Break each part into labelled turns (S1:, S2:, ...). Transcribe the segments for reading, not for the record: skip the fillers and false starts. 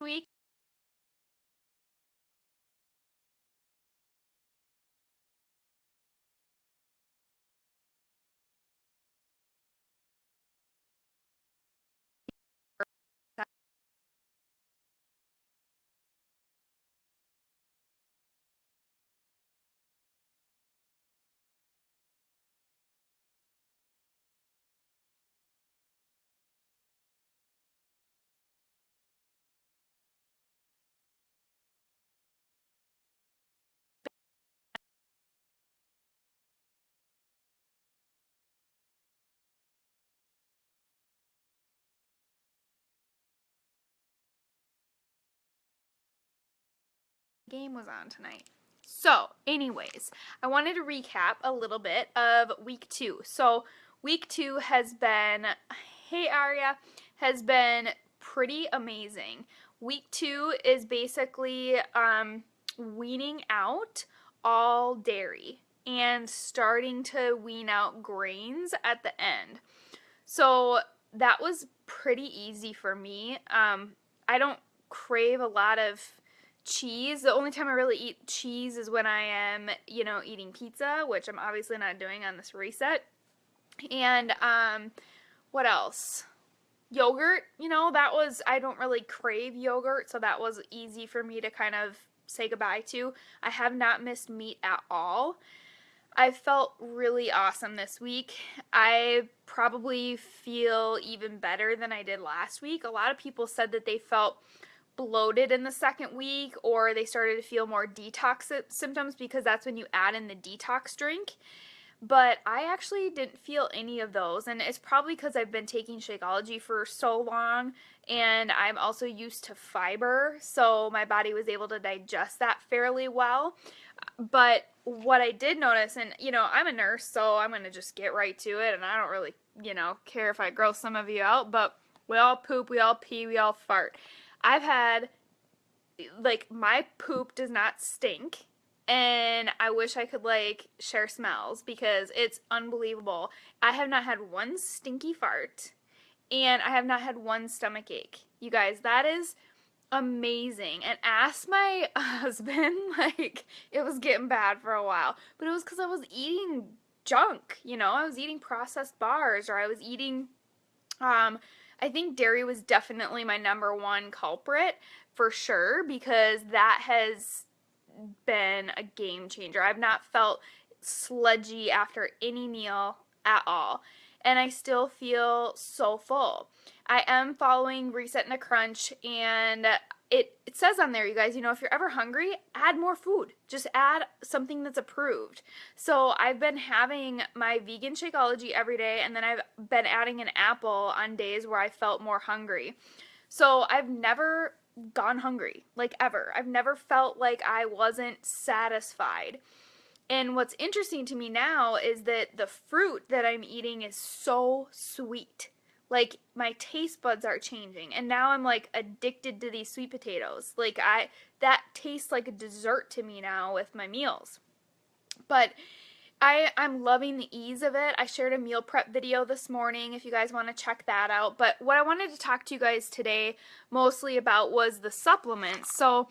S1: week. Game was on tonight. So, anyways, I wanted to recap a little bit of week 2. So, week 2 has been, hey Aria, has been pretty amazing. Week 2 is basically weaning out all dairy and starting to wean out grains at the end. So, that was pretty easy for me. I don't crave a lot of cheese. The only time I really eat cheese is when I am, eating pizza, which I'm obviously not doing on this reset. And what else? Yogurt, I don't really crave yogurt, so that was easy for me to kind of say goodbye to. I have not missed meat at all. I felt really awesome this week. I probably feel even better than I did last week. A lot of people said that they felt bloated in the second week, or they started to feel more detox symptoms because that's when you add in the detox drink. But I actually didn't feel any of those, and it's probably because I've been taking Shakeology for so long, and I'm also used to fiber, so my body was able to digest that fairly well. But what I did notice, and I'm a nurse, so I'm going to just get right to it, and I don't really, care if I gross some of you out, but we all poop, we all pee, we all fart. I've had, my poop does not stink, and I wish I could, share smells because it's unbelievable. I have not had one stinky fart, and I have not had one stomach ache. You guys, that is amazing. And ask my husband, it was getting bad for a while, but it was because I was eating junk. I was eating processed bars, or I was eating I think dairy was definitely my number one culprit for sure, because that has been a game changer. I've not felt sludgy after any meal at all, and I still feel so full. I am following Reset and a Crunch, and it says on there, you guys, if you're ever hungry, add more food. Just add something that's approved. So I've been having my vegan Shakeology every day, and then I've been adding an apple on days where I felt more hungry. So I've never gone hungry, ever. I've never felt like I wasn't satisfied. And what's interesting to me now is that the fruit that I'm eating is so sweet. My taste buds are changing, and now I'm addicted to these sweet potatoes. That tastes like a dessert to me now with my meals. But I'm loving the ease of it. I shared a meal prep video this morning if you guys want to check that out. But what I wanted to talk to you guys today mostly about was the supplements. So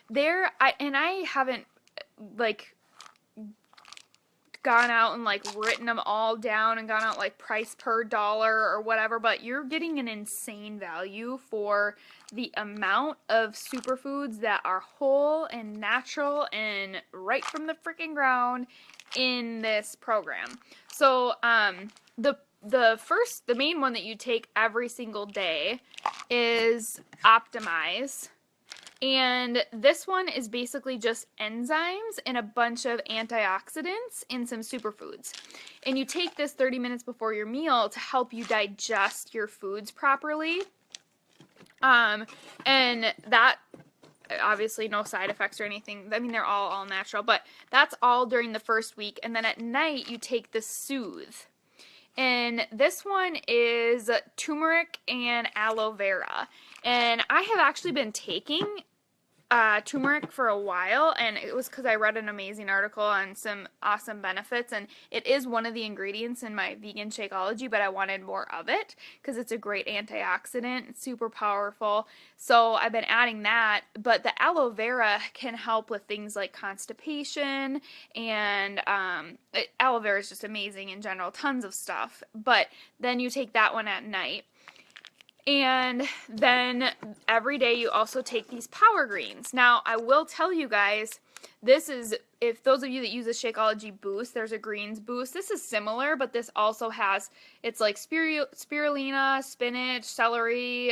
S1: I haven't gone out and written them all down and gone out price per dollar or whatever, but you're getting an insane value for the amount of superfoods that are whole and natural and right from the freaking ground in this program. So the main one that you take every single day is Optimize. And this one is basically just enzymes and a bunch of antioxidants and some superfoods. And you take this 30 minutes before your meal to help you digest your foods properly. And that, obviously no side effects or anything. I mean, they're all natural, but that's all during the first week. And then at night, you take the Soothe. And this one is turmeric and aloe vera. And I have actually been taking turmeric for a while, and it was because I read an amazing article on some awesome benefits, and it is one of the ingredients in my vegan Shakeology, but I wanted more of it because it's a great antioxidant. It's super powerful. So I've been adding that, but the aloe vera can help with things like constipation, and aloe vera is just amazing in general, tons of stuff. But then you take that one at night. And then every day you also take these power greens. Now, I will tell you guys, this is, if those of you that use the Shakeology Boost, there's a greens boost. This is similar, but this also has, it's like spirulina, spinach, celery,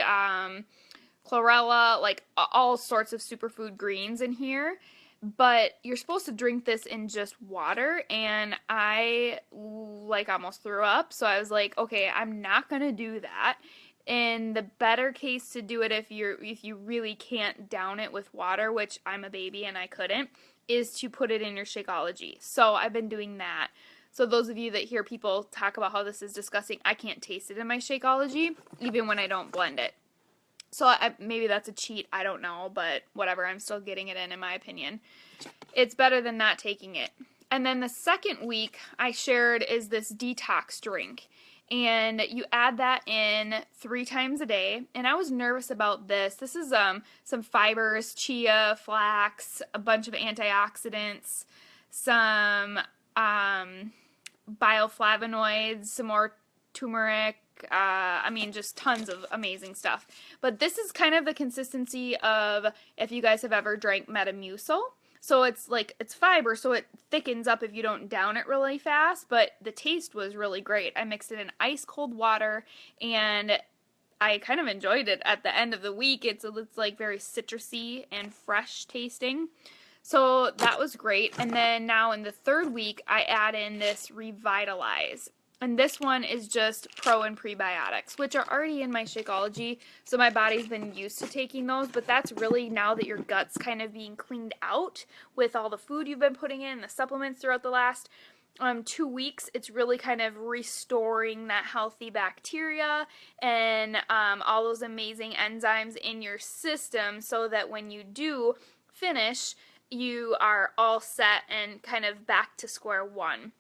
S1: chlorella, like all sorts of superfood greens in here. But you're supposed to drink this in just water, and I like almost threw up. So I was like, okay, I'm not gonna do that. And the better case to do it if you really can't down it with water, which I'm a baby and I couldn't, is to put it in your Shakeology. So I've been doing that. So those of you that hear people talk about how this is disgusting, I can't taste it in my Shakeology, even when I don't blend it. So maybe that's a cheat, I don't know, but whatever, I'm still getting it in my opinion. It's better than not taking it. And then the second week I shared is this detox drink. And you add that in 3 times a day. And I was nervous about this. This is some fibers, chia, flax, a bunch of antioxidants, some bioflavonoids, some more turmeric, I mean, just tons of amazing stuff. But this is kind of the consistency of if you guys have ever drank Metamucil. So it's like, it's fiber, so it thickens up if you don't down it really fast, but the taste was really great. I mixed it in ice cold water, and I kind of enjoyed it at the end of the week. It's like very citrusy and fresh tasting. So that was great. And then now in the third week, I add in this Revitalize. And this one is just pro and prebiotics, which are already in my Shakeology, so my body's been used to taking those, but that's really now that your gut's kind of being cleaned out with all the food you've been putting in, the supplements throughout the last 2 weeks, it's really kind of restoring that healthy bacteria and all those amazing enzymes in your system so that when you do finish, you are all set and kind of back to square one.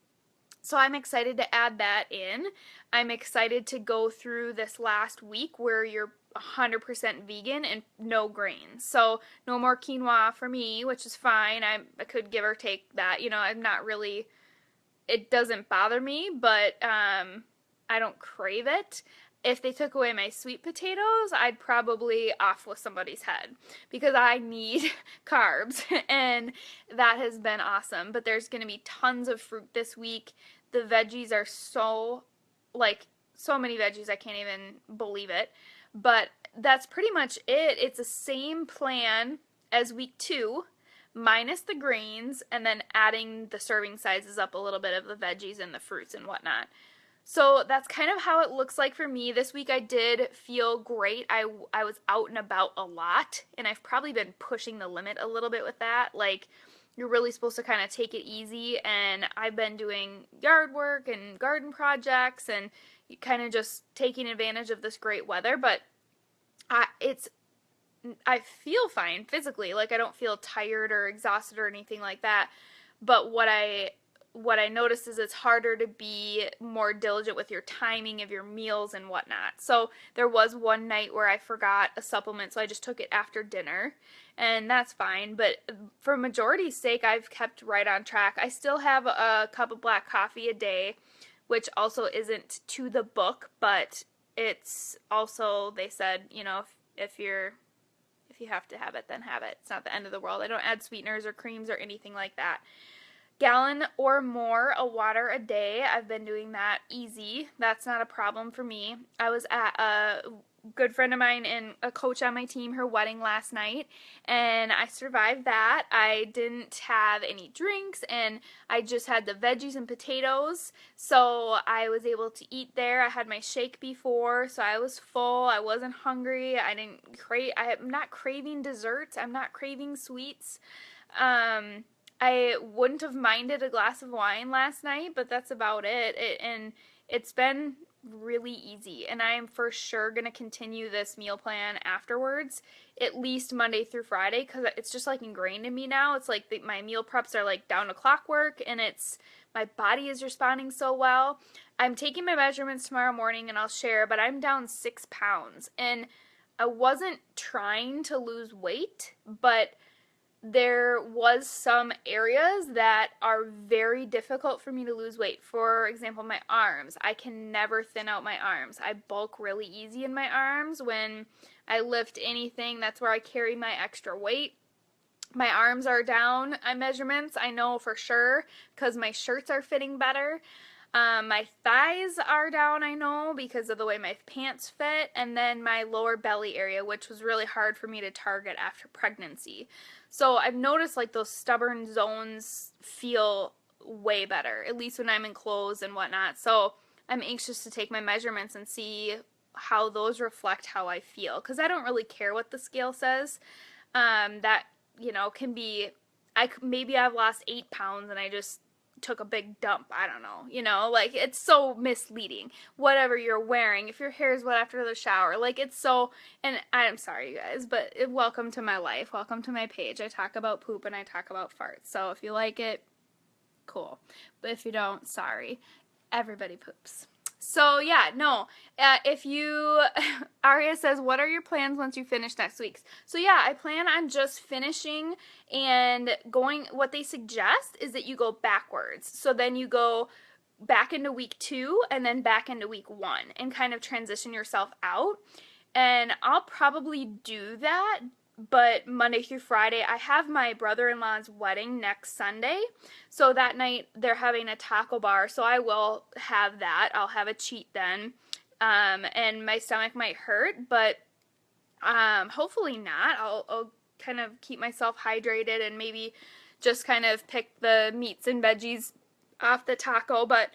S1: So I'm excited to add that in. I'm excited to go through this last week where you're 100% vegan and no grains. So no more quinoa for me, which is fine. I could give or take that. You know, I'm not really, it doesn't bother me, but I don't crave it. If they took away my sweet potatoes, I'd probably off with somebody's head because I need carbs, and that has been awesome. But there's going to be tons of fruit this week. The veggies are so many veggies, I can't even believe it. But that's pretty much it. It's the same plan as week 2, minus the greens, and then adding the serving sizes up a little bit of the veggies and the fruits and whatnot. So that's kind of how it looks like for me. This week I did feel great. I was out and about a lot, and I've probably been pushing the limit a little bit with that. Like, you're really supposed to kind of take it easy, and I've been doing yard work and garden projects and kind of just taking advantage of this great weather, but I feel fine physically. Like, I don't feel tired or exhausted or anything like that, but what I noticed is it's harder to be more diligent with your timing of your meals and whatnot. So there was one night where I forgot a supplement, so I just took it after dinner, and that's fine. But for majority's sake, I've kept right on track. I still have a cup of black coffee a day, which also isn't to the book, but it's also, they said, you know, if you have to have it, then have it. It's not the end of the world. I don't add sweeteners or creams or anything like that. Gallon or more of water a day. I've been doing that easy. That's not a problem for me. I was at a good friend of mine and a coach on my team, her wedding last night, and I survived that. I didn't have any drinks, and I just had the veggies and potatoes, so I was able to eat there. I had my shake before, so I was full. I wasn't hungry. I'm not craving desserts. I'm not craving sweets. I wouldn't have minded a glass of wine last night, but that's about it. And it's been really easy, and I am for sure going to continue this meal plan afterwards, at least Monday through Friday, because it's just like ingrained in me now. It's like my meal preps are like down to clockwork, and my body is responding so well. I'm taking my measurements tomorrow morning and I'll share, but I'm down 6 pounds, and I wasn't trying to lose weight, but there was some areas that are very difficult for me to lose weight. For example, my arms. I can never thin out my arms. I bulk really easy in my arms. When I lift anything, that's where I carry my extra weight. My arms are down on measurements, I know for sure, because my shirts are fitting better. My thighs are down, I know, because of the way my pants fit, and then my lower belly area, which was really hard for me to target after pregnancy. So I've noticed like those stubborn zones feel way better, at least when I'm in clothes and whatnot. So I'm anxious to take my measurements and see how those reflect how I feel, because I don't really care what the scale says. That, can be, maybe I've lost 8 pounds and I just took a big dump. I don't know, like it's so misleading. Whatever you're wearing, if your hair is wet after the shower, like it's so, and I'm sorry you guys, but welcome to my life, welcome to my page. I talk about poop and I talk about farts, so if you like it, cool, but if you don't, sorry. Everybody poops. So yeah, no, if you, Aria says, what are your plans once you finish next week's? So yeah, I plan on just finishing and going, what they suggest is that you go backwards. So then you go back into week 2 and then back into week 1 and kind of transition yourself out. And I'll probably do that, but Monday through Friday, I have my brother-in-law's wedding next Sunday, so that night they're having a taco bar, so I will have that. I'll have a cheat then, and my stomach might hurt, but hopefully not. I'll kind of keep myself hydrated and maybe just kind of pick the meats and veggies off the taco, but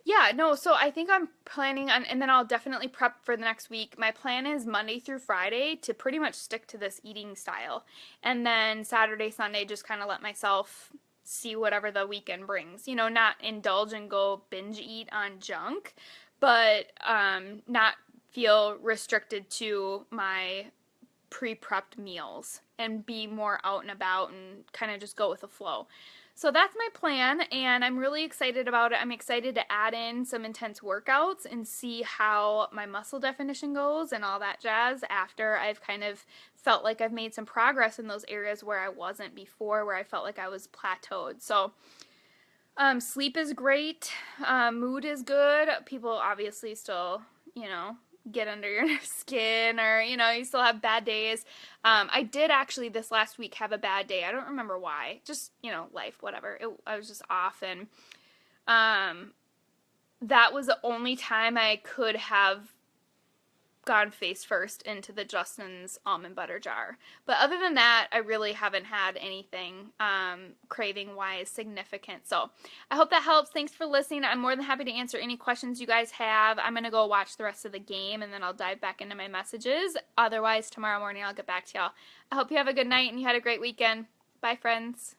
S1: yeah, no, so I think I'm planning on, and then I'll definitely prep for the next week. My plan is Monday through Friday to pretty much stick to this eating style. And then Saturday, Sunday, just kind of let myself see whatever the weekend brings. Not indulge and go binge eat on junk, but not feel restricted to my pre-prepped meals and be more out and about and kind of just go with the flow. So that's my plan, and I'm really excited about it. I'm excited to add in some intense workouts and see how my muscle definition goes and all that jazz after I've kind of felt like I've made some progress in those areas where I wasn't before, where I felt like I was plateaued. So sleep is great, mood is good. People obviously still, get under your skin, or you still have bad days. I did actually this last week have a bad day. I don't remember why, just life, whatever. I was just off, and that was the only time I could have gone face first into the Justin's almond butter jar. But other than that, I really haven't had anything craving-wise significant. So I hope that helps. Thanks for listening. I'm more than happy to answer any questions you guys have. I'm going to go watch the rest of the game, and then I'll dive back into my messages. Otherwise, tomorrow morning I'll get back to y'all. I hope you have a good night and you had a great weekend. Bye, friends.